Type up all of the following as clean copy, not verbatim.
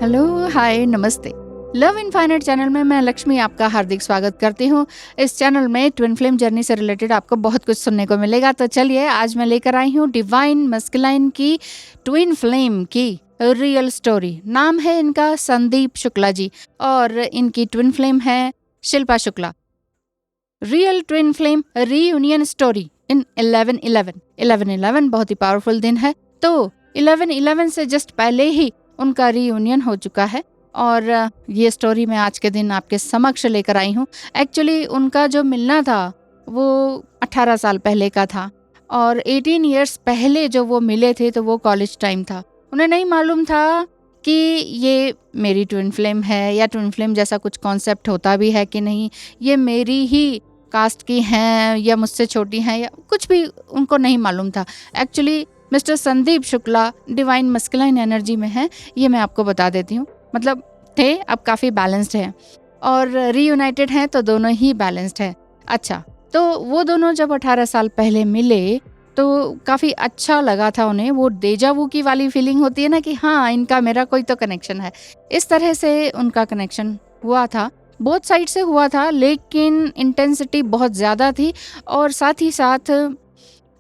Hello, हाय, नमस्ते। Love infinite channel में मैं लक्ष्मी आपका हार्दिक स्वागत करती हूँ। इस चैनल में ट्विन फ्लेम जर्नी से रिलेटेड आपको बहुत कुछ सुनने को मिलेगा। तो चलिए, आज मैं लेकर आई हूँ डिवाइन मस्कुलाइन की ट्विन फ्लेम की रियल स्टोरी। नाम है इनका संदीप शुक्ला जी और इनकी ट्विन फ्लेम है Shilpa Shukla. Real twin flame reunion story in 11/11। 11/11 बहुत ही पावरफुल दिन है। तो 11/11 से जस्ट पहले ही उनका रीयूनियन हो चुका है और ये स्टोरी मैं आज के दिन आपके समक्ष लेकर आई हूँ। एक्चुअली उनका जो मिलना था वो 18 साल पहले का था और 18 इयर्स पहले जो वो मिले थे तो वो कॉलेज टाइम था। उन्हें नहीं मालूम था कि ये मेरी ट्विन फ्लेम है या ट्विन फ्लेम जैसा कुछ कॉन्सेप्ट होता भी है कि नहीं, ये मेरी ही कास्ट की हैं या मुझसे छोटी हैं या कुछ भी उनको नहीं मालूम था। Actually mister Sandeep Shukla divine masculine energy में है, ये मैं आपको बता देती हूँ। मतलब थे, अब काफ़ी बैलेंस्ड हैं और रीयूनाइटेड हैं तो दोनों ही बैलेंस्ड हैं। अच्छा, तो वो दोनों जब 18 साल पहले मिले तो काफ़ी अच्छा लगा था उन्हें। वो डेजावू की वाली फीलिंग होती है ना कि हाँ, इनका मेरा कोई तो कनेक्शन है। इस तरह से उनका कनेक्शन हुआ था, बोथ साइड से हुआ था, लेकिन इंटेंसिटी बहुत ज़्यादा थी और साथ ही साथ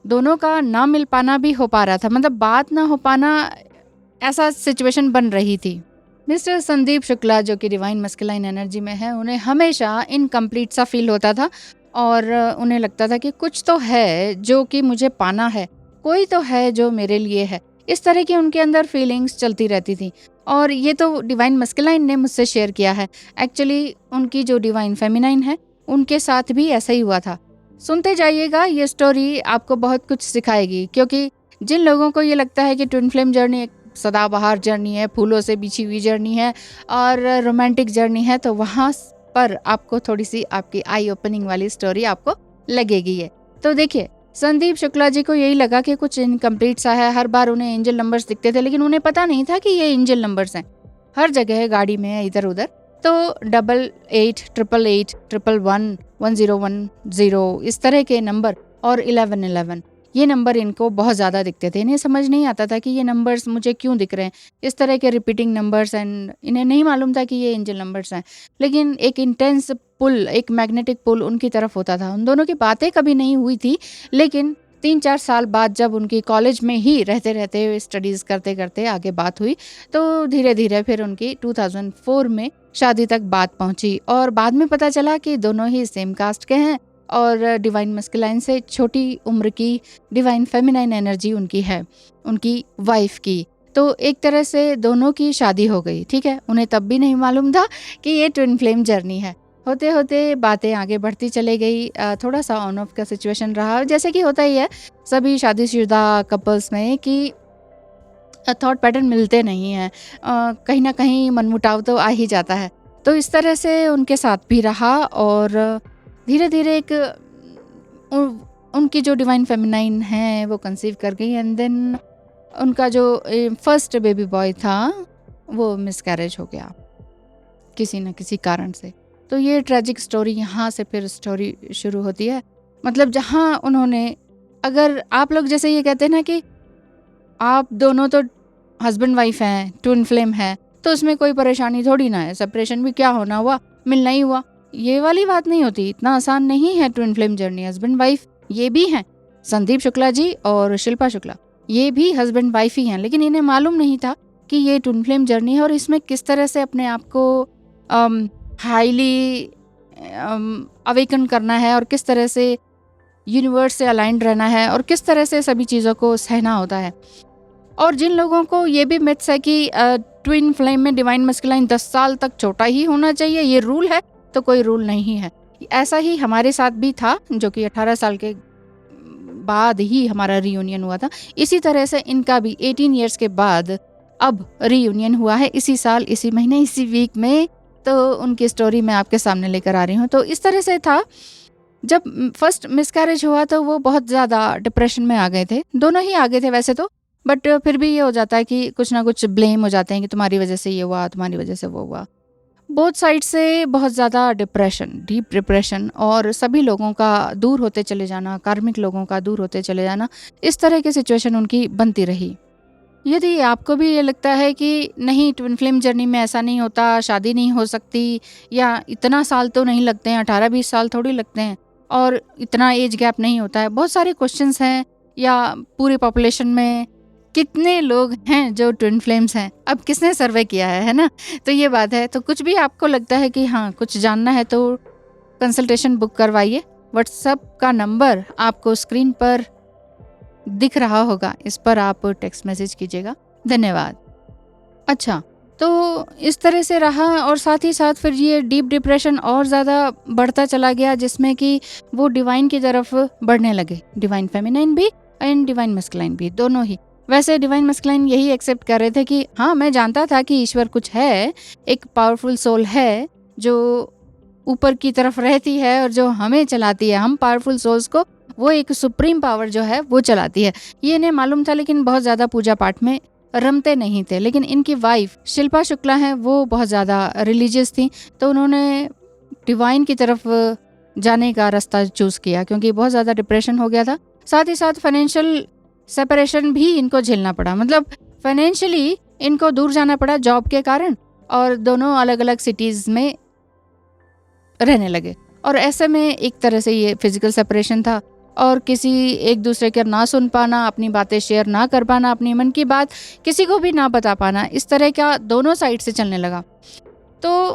दोनों का ना मिल पाना भी हो पा रहा था। मतलब बात ना हो पाना, ऐसा सिचुएशन बन रही थी। मिस्टर संदीप शुक्ला जो कि डिवाइन मस्कुलाइन एनर्जी में है, उन्हें हमेशा इनकम्प्लीट सा फील होता था और उन्हें लगता था कि कुछ तो है जो कि मुझे पाना है, कोई तो है जो मेरे लिए है। इस तरह की उनके अंदर फीलिंग्स चलती रहती थी और ये तो डिवाइन मस्कुलाइन ने मुझसे शेयर किया है। एक्चुअली उनकी जो डिवाइन फेमिनाइन है उनके साथ भी ऐसा ही हुआ था। सुनते जाइएगा, ये स्टोरी आपको बहुत कुछ सिखाएगी, क्योंकि जिन लोगों को ये लगता है कि ट्विन फ्लेम जर्नी एक सदाबहार जर्नी है, फूलों से बिछी हुई जर्नी है और रोमांटिक जर्नी है, तो वहाँ पर आपको थोड़ी सी आपकी आई ओपनिंग वाली स्टोरी आपको लगेगी ये। तो देखिए, संदीप शुक्ला जी को यही लगा कि कुछ इनकम्प्लीट सा है। हर बार उन्हें एंजल नंबर्स दिखते थे, लेकिन उन्हें पता नहीं था कि ये एंजल नंबर्स हैं। हर जगह गाड़ी में इधर उधर तो 88, 888, 111, 1010 इस तरह के नंबर और 11/11 ये नंबर इनको बहुत ज़्यादा दिखते थे। इन्हें समझ नहीं आता था कि ये नंबर्स मुझे क्यों दिख रहे हैं, इस तरह के रिपीटिंग नंबर्स, एंड इन्हें नहीं मालूम था कि ये एंजल नंबर्स हैं। लेकिन एक इंटेंस पुल, एक मैग्नेटिक पुल उनकी तरफ होता था। उन दोनों की बातें कभी नहीं हुई थी, लेकिन 3-4 साल बाद जब उनकी कॉलेज में ही रहते रहते स्टडीज़ करते करते आगे बात हुई, तो धीरे धीरे फिर उनकी 2004 में शादी तक बात पहुंची और बाद में पता चला कि दोनों ही सेम कास्ट के हैं और डिवाइन मस्कुलाइन से छोटी उम्र की डिवाइन फेमिनाइन एनर्जी उनकी है, उनकी वाइफ की। तो एक तरह से दोनों की शादी हो गई। ठीक है, उन्हें तब भी नहीं मालूम था कि ये ट्विन फ्लेम जर्नी है। होते होते बातें आगे बढ़ती चले गई। थोड़ा सा ऑन ऑफ का सिचुएशन रहा, जैसे कि होता ही है सभी शादीशुदा कपल्स में कि थॉट पैटर्न मिलते नहीं हैं, कहीं ना कहीं मनमुटाव तो आ ही जाता है। तो इस तरह से उनके साथ भी रहा और धीरे धीरे एक उनकी जो डिवाइन फेमिनाइन है वो कंसीव कर गई एंड देन उनका जो फर्स्ट बेबी बॉय था वो मिसकैरेज हो गया किसी न किसी कारण से। तो ये ट्रेजिक स्टोरी यहाँ से फिर स्टोरी शुरू होती है। मतलब जहाँ उन्होंने, अगर आप लोग जैसे ये कहते हैं ना कि आप दोनों तो हस्बैंड वाइफ हैं, ट्विन फ्लेम है, तो उसमें कोई परेशानी थोड़ी ना है, सेपरेशन भी क्या होना हुआ, मिलना ही हुआ, ये वाली बात नहीं होती। इतना आसान नहीं है twin flame journey. Husband wife ये भी हैं, संदीप शुक्ला जी और शिल्पा शुक्ला ये भी हस्बैंड वाइफ ही हैं, लेकिन इन्हें मालूम नहीं था कि ये ट्विन फ्लेम जर्नी है और इसमें किस तरह से अपने आप को हाईली अवेकन करना है और किस तरह से यूनिवर्स से अलाइंड रहना है और किस तरह से सभी चीज़ों को सहना होता है। और जिन लोगों को ये भी मिथ्स है कि ट्विन फ्लेम में डिवाइन मस्कुलाइन 10 साल तक छोटा ही होना चाहिए, ये रूल है, तो कोई रूल नहीं है। ऐसा ही हमारे साथ भी था, जो कि 18 साल के बाद ही हमारा रीयूनियन हुआ था। इसी तरह से इनका भी 18 इयर्स के बाद अब रीयूनियन हुआ है, इसी साल, इसी महीने, इसी वीक में। तो उनकी स्टोरी मैं आपके सामने लेकर आ रही हूँ। तो इस तरह से था, जब फर्स्ट मिसकैरेज हुआ तो वो बहुत ज़्यादा डिप्रेशन में आ गए थे। दोनों ही आ गए थे वैसे तो, बट फिर भी ये हो जाता है कि कुछ ना कुछ ब्लेम हो जाते हैं कि तुम्हारी वजह से ये हुआ, तुम्हारी वजह से वो हुआ। बोथ साइड से बहुत ज़्यादा डिप्रेशन, डीप डिप्रेशन और सभी लोगों का दूर होते चले जाना, कार्मिक लोगों का दूर होते चले जाना, इस तरह की सिचुएशन उनकी बनती रही। यदि आपको भी ये लगता है कि नहीं, ट्विन फ्लेम जर्नी में ऐसा नहीं होता, शादी नहीं हो सकती, या इतना साल तो नहीं लगते हैं, 18-20 साल थोड़ी लगते हैं, और इतना एज गैप नहीं होता है, बहुत सारे क्वेश्चंस हैं, या पूरी पॉपुलेशन में कितने लोग हैं जो ट्विन फ्लेम्स हैं, अब किसने सर्वे किया है ना? तो ये बात है। तो कुछ भी आपको लगता है कि हाँ, कुछ जानना है तो कंसल्टेशन बुक करवाइए। व्हाट्सएप का नंबर आपको स्क्रीन पर दिख रहा होगा, इस पर आप टेक्स्ट मैसेज कीजिएगा। धन्यवाद। अच्छा, तो इस तरह से रहा, और साथ ही साथ फिर ये डीप डिप्रेशन और ज़्यादा बढ़ता चला गया, जिसमें कि वो डिवाइन की तरफ बढ़ने लगे, डिवाइन फेमिनाइन भी एंड डिवाइन मस्कुलाइन भी, दोनों ही। वैसे डिवाइन मस्कुलाइन यही एक्सेप्ट कर रहे थे कि हाँ, मैं जानता था कि ईश्वर कुछ है, एक पावरफुल सोल है जो ऊपर की तरफ रहती है और जो हमें चलाती है, हम पावरफुल सोल्स को वो एक सुप्रीम पावर जो है वो चलाती है। ये इन्हें मालूम था, लेकिन बहुत ज़्यादा पूजा पाठ में रमते नहीं थे। लेकिन इनकी वाइफ शिल्पा शुक्ला हैं, वो बहुत ज़्यादा रिलीजियस थी, तो उन्होंने डिवाइन की तरफ जाने का रास्ता चूज़ किया, क्योंकि बहुत ज़्यादा डिप्रेशन हो गया था। साथ ही साथ फाइनेंशियल सेपरेशन भी इनको झेलना पड़ा, मतलब फाइनेंशियली इनको दूर जाना पड़ा जॉब के कारण, और दोनों अलग अलग सिटीज़ में रहने लगे। और ऐसे में एक तरह से ये फिजिकल सेपरेशन था, और किसी एक दूसरे के ना सुन पाना, अपनी बातें शेयर ना कर पाना, अपनी मन की बात किसी को भी ना बता पाना, इस तरह का दोनों साइड से चलने लगा। तो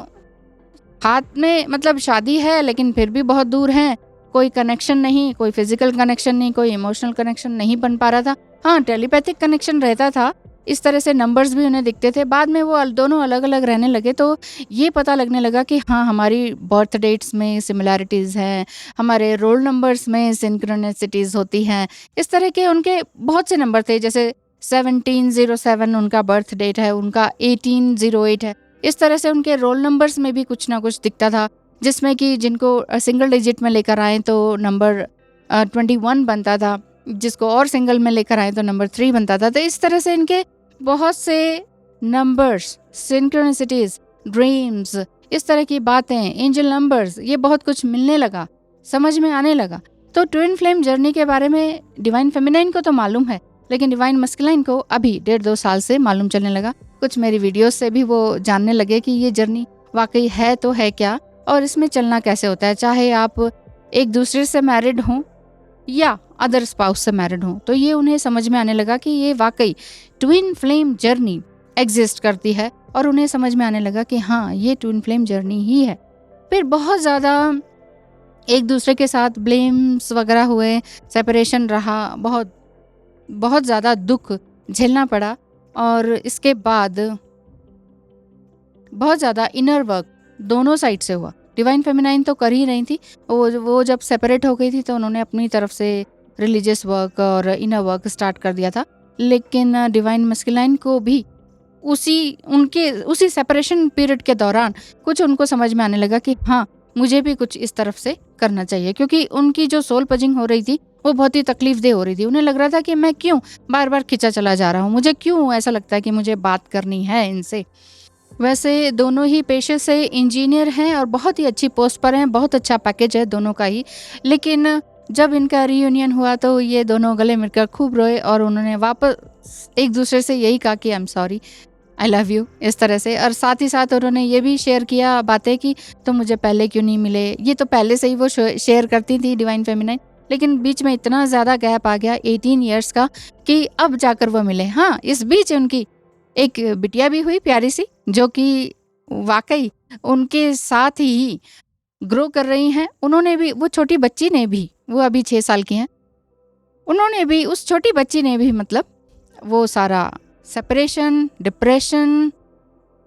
हाथ में मतलब शादी है, लेकिन फिर भी बहुत दूर हैं, कोई कनेक्शन नहीं, कोई फिजिकल कनेक्शन नहीं, कोई इमोशनल कनेक्शन नहीं बन पा रहा था। हाँ, टेलीपैथिक कनेक्शन रहता था, इस तरह से नंबर्स भी उन्हें दिखते थे। बाद में वो दोनों अलग अलग रहने लगे, तो ये पता लगने लगा कि हाँ, हमारी बर्थ डेट्स में सिमिलैरिटीज़ हैं, हमारे रोल नंबर्स में सिंक्रोनिसिटीज़ होती हैं। इस तरह के उनके बहुत से नंबर थे, जैसे 1707 उनका बर्थ डेट है, उनका 1808 है। इस तरह से उनके रोल नंबर्स में भी कुछ ना कुछ दिखता था, जिसमें कि जिनको सिंगल डिजिट में लेकर आए तो नंबर 21 बनता था, जिसको और सिंगल में लेकर आए तो नंबर 3 बनता था। तो इस तरह से इनके बहुत से नंबर्स, सिंक्रोनिसिटीज, ड्रीम्स, इस तरह की बातें, एंजल नंबर्स, ये बहुत कुछ मिलने लगा, समझ में आने लगा। तो ट्विन फ्लेम जर्नी के बारे में डिवाइन फेमिनाइन को तो मालूम है, लेकिन डिवाइन मस्कुलाइन को अभी 1.5-2 साल से मालूम चलने लगा। कुछ मेरी वीडियोस से भी वो जानने लगे कि ये जर्नी वाकई है तो है क्या, और इसमें चलना कैसे होता है। चाहे आप एक दूसरे से मैरिड हों या अदर स्पाउस से मैरिड हों, तो ये उन्हें समझ में आने लगा कि ये वाकई ट्विन फ्लेम जर्नी एग्जिस्ट करती है, और उन्हें समझ में आने लगा कि हाँ, ये ट्विन फ्लेम जर्नी ही है। फिर बहुत ज़्यादा एक दूसरे के साथ ब्लेम्स वगैरह हुए, सेपरेशन रहा, बहुत बहुत ज़्यादा दुख झेलना पड़ा, और इसके बाद बहुत ज़्यादा इनर वर्क दोनों साइड से हुआ। डिवाइन फेमिनाइन तो कर ही रही थी, वो जब सेपरेट हो गई थी तो उन्होंने अपनी तरफ से रिलीजियस वर्क और इनर वर्क स्टार्ट कर दिया था। लेकिन डिवाइन मस्कुलाइन को भी उसी सेपरेशन पीरियड के दौरान कुछ उनको समझ में आने लगा कि हाँ, मुझे भी कुछ इस तरफ से करना चाहिए, क्योंकि उनकी जो सोल पजिंग हो रही थी वो बहुत ही तकलीफदेह हो रही थी। उन्हें लग रहा था कि मैं क्यों बार बार खिंचा चला जा रहा हूँ, मुझे क्यों ऐसा लगता है कि मुझे बात करनी है इनसे। वैसे दोनों ही पेशे से इंजीनियर हैं और बहुत ही अच्छी पोस्ट पर हैं, बहुत अच्छा पैकेज है दोनों का ही। लेकिन जब इनका रीयूनियन हुआ तो ये दोनों गले मिलकर खूब रोए, और उन्होंने वापस एक दूसरे से यही कहा कि I am sorry, I love you, इस तरह से। और साथ ही साथ उन्होंने ये भी शेयर किया बातें कि तुम मुझे पहले क्यों नहीं मिले। ये तो पहले से ही वो शेयर करती थी डिवाइन फेमिनाइन, लेकिन बीच में इतना ज़्यादा गैप आ गया 18 ईयर्स का कि अब जाकर वो मिले। हाँ, इस बीच उनकी एक बिटिया भी हुई प्यारी सी, जो कि वाकई उनके साथ ही ग्रो कर रही हैं। उन्होंने भी, वो छोटी बच्ची ने भी, वो अभी 6 साल की हैं, उन्होंने भी, उस छोटी बच्ची ने भी मतलब वो सारा सेपरेशन, डिप्रेशन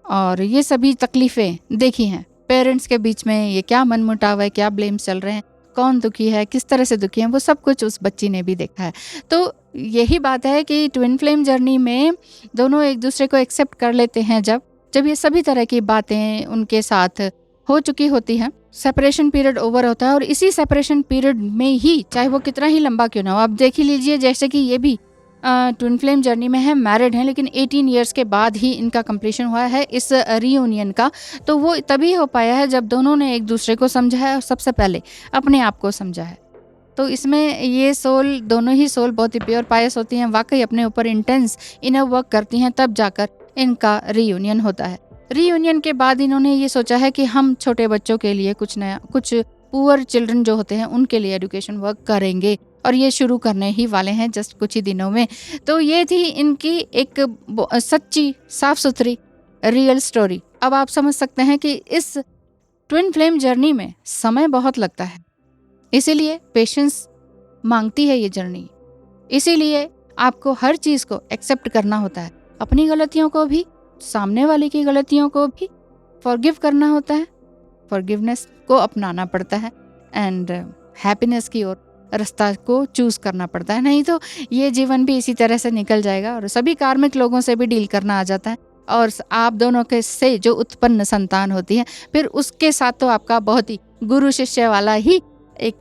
और ये सभी तकलीफ़ें देखी हैं। पेरेंट्स के बीच में ये क्या मनमुटाव है, क्या ब्लेम्स चल रहे हैं, कौन दुखी है, किस तरह से दुखी है, वो सब कुछ उस बच्ची ने भी देखा है। तो यही बात है कि ट्विन फ्लेम जर्नी में दोनों एक दूसरे को एक्सेप्ट कर लेते हैं जब ये सभी तरह की बातें उनके साथ हो चुकी होती हैं। सेपरेशन पीरियड ओवर होता है, और इसी सेपरेशन पीरियड में ही, चाहे वो कितना ही लंबा क्यों ना हो, आप देख ही लीजिए, जैसे कि ये भी ट्विन फ्लेम जर्नी में है, मैरिड हैं, लेकिन 18 ईयर्स के बाद ही इनका कंप्लीशन हुआ है इस रीयूनियन का। तो वो तभी हो पाया है जब दोनों ने एक दूसरे को समझा है, और सबसे पहले अपने आप को समझा है। तो इसमें ये सोल, दोनों ही सोल बहुत ही प्योर पायस होती हैं, वाकई अपने ऊपर इंटेंस इनर वर्क करती हैं, तब जाकर इनका रीयूनियन होता है। रीयूनियन के बाद इन्होंने ये सोचा है कि हम छोटे बच्चों के लिए कुछ नया, कुछ पुअर चिल्ड्रन जो होते हैं उनके लिए एजुकेशन वर्क करेंगे, और ये शुरू करने ही वाले हैं जस्ट कुछ ही दिनों में। तो ये थी इनकी एक सच्ची, साफ सुथरी, रियल स्टोरी। अब आप समझ सकते हैं कि इस ट्विन फ्लेम जर्नी में समय बहुत लगता है, इसीलिए पेशेंस मांगती है ये जर्नी। इसीलिए आपको हर चीज़ को एक्सेप्ट करना होता है, अपनी गलतियों को भी, सामने वाले की गलतियों को भी फॉरगिव करना होता है, फॉरगिवनेस को अपनाना पड़ता है, एंड हैप्पीनेस की ओर रास्ता को चूज करना पड़ता है। नहीं तो ये जीवन भी इसी तरह से निकल जाएगा, और सभी कार्मिक लोगों से भी डील करना आ जाता है, और आप दोनों के से जो उत्पन्न संतान होती है, फिर उसके साथ तो आपका बहुत ही गुरु शिष्य वाला ही एक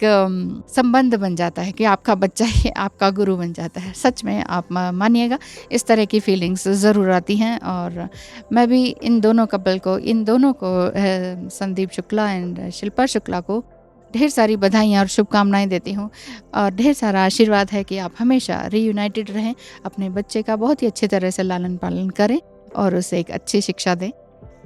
संबंध बन जाता है कि आपका बच्चा ही आपका गुरु बन जाता है। सच में आप मानिएगा, इस तरह की फीलिंग्स ज़रूर आती हैं। और मैं भी इन दोनों कपल को, इन दोनों को, संदीप शुक्ला एंड शिल्पा शुक्ला को ढेर सारी बधाइयाँ और शुभकामनाएं देती हूँ, और ढेर सारा आशीर्वाद है कि आप हमेशा रीयूनाइटेड रहें, अपने बच्चे का बहुत ही अच्छी तरह से लालन पालन करें और उसे एक अच्छी शिक्षा दें,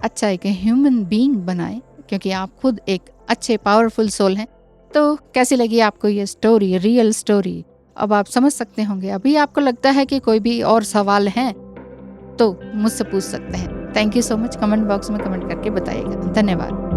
अच्छा एक ह्यूमन बीइंग बनाएं, क्योंकि आप खुद एक अच्छे पावरफुल सोल हैं। तो कैसी लगी आपको ये स्टोरी, रियल स्टोरी? अब आप समझ सकते होंगे। अभी आपको लगता है कि कोई भी और सवाल हैं तो मुझसे पूछ सकते हैं। Thank you so much. Comment box में कमेंट करके बताइएगा। धन्यवाद।